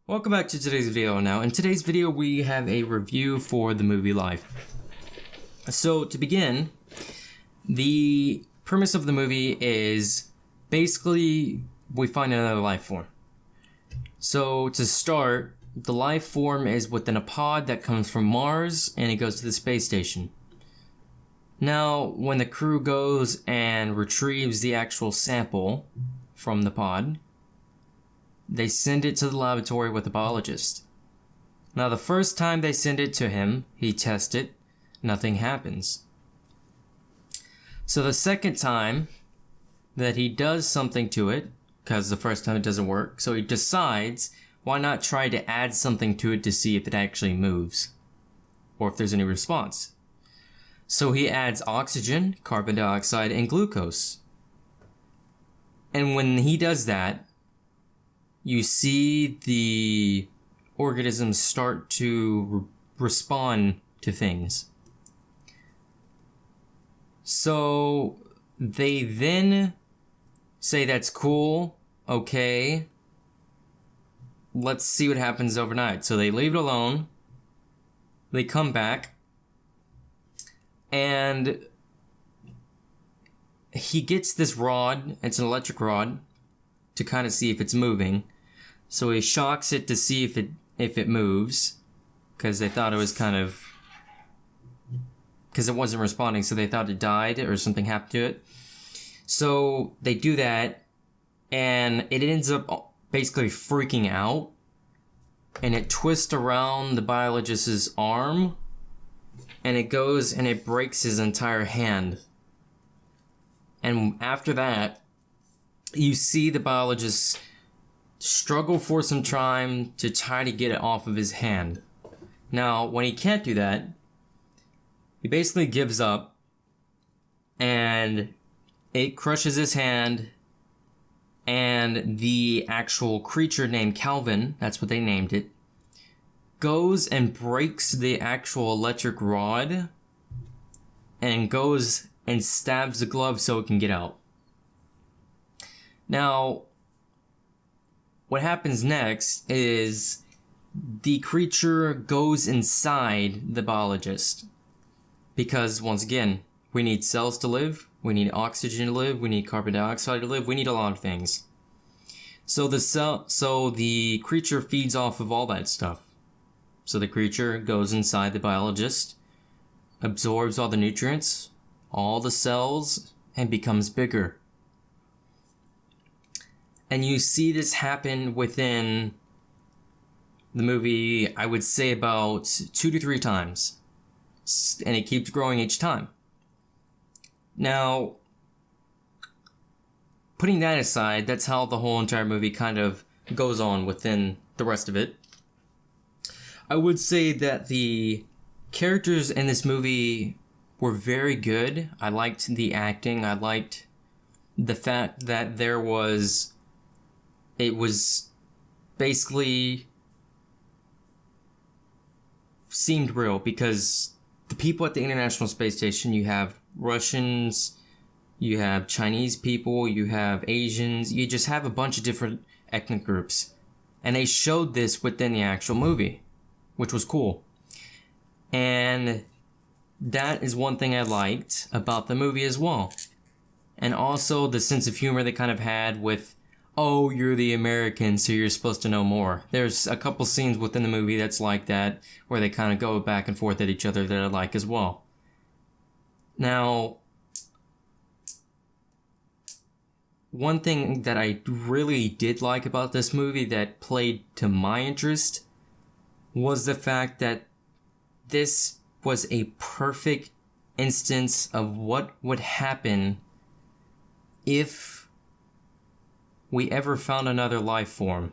Welcome back to today's video. Now, in today's video, we have a review for the movie Life. So, to begin, the premise of the movie is basically we find another life form. So, to start, the life form is within a pod that comes from Mars and it goes to the space station. Now, when the crew goes and retrieves the actual sample from the pod, they send it to the laboratory with a biologist. Now, the first time they send it to him, he tests it, nothing happens. So the second time that he does something to it, because the first time it doesn't work, so he decides, why not try to add something to it to see if it actually moves, or if there's any response. So he adds oxygen, carbon dioxide, and glucose. And when he does that, you see the organisms start to respond to things. So they then say that's cool, okay, let's see what happens overnight. So they leave it alone, they come back, and he gets this rod, it's an electric rod, to kind of see if it's moving. So he shocks it to see if it moves, because they thought it was because it wasn't responding, so they thought it died or something happened to it. So they do that, and it ends up basically freaking out, and it twists around the biologist's arm, and it goes and it breaks his entire hand. And after that, you see the biologist struggle for some time to try to get it off of his hand. Now, when he can't do that, he basically gives up, and it crushes his hand, and the actual creature named Calvin, that's what they named it, goes and breaks the actual electric rod and goes and stabs the glove so it can get out. Now, what happens next is the creature goes inside the biologist. Because, once again, we need cells to live, we need oxygen to live, we need carbon dioxide to live, we need a lot of things. So the creature feeds off of all that stuff. So the creature goes inside the biologist, absorbs all the nutrients, all the cells, and becomes bigger. And you see this happen within the movie, I would say about 2 to 3 times. And it keeps growing each time. Now, putting that aside, that's how the whole entire movie kind of goes on within the rest of it. I would say that the characters in this movie were very good. I liked the acting. I liked the fact that it was basically seemed real, because the people at the International Space Station, you have Russians, you have Chinese people, you have Asians, you just have a bunch of different ethnic groups. And they showed this within the actual movie, which was cool. And that is one thing I liked about the movie as well. And also the sense of humor they kind of had with, oh, you're the American, so you're supposed to know more. There's a couple scenes within the movie that's like that, where they kind of go back and forth at each other that I like as well. Now, one thing that I really did like about this movie that played to my interest was the fact that this was a perfect instance of what would happen if we ever found another life form.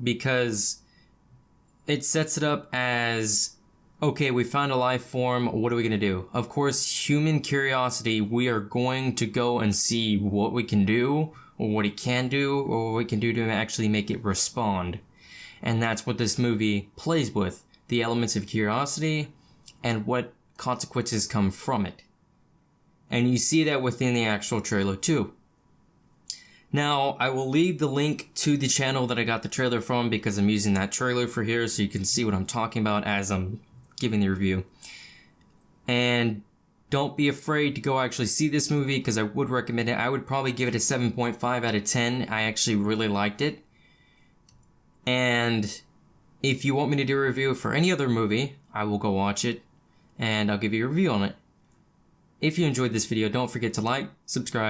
Because it sets it up as, okay, we found a life form, what are we going to do? Of course, human curiosity, we are going to go and see what we can do, or what it can do, or what we can do to actually make it respond. And that's what this movie plays with, the elements of curiosity and what consequences come from it. And you see that within the actual trailer too. Now, I will leave the link to the channel that I got the trailer from because I'm using that trailer for here so you can see what I'm talking about as I'm giving the review. And don't be afraid to go actually see this movie because I would recommend it. I would probably give it a 7.5 out of 10. I actually really liked it. And if you want me to do a review for any other movie, I will go watch it and I'll give you a review on it. If you enjoyed this video, don't forget to like, subscribe,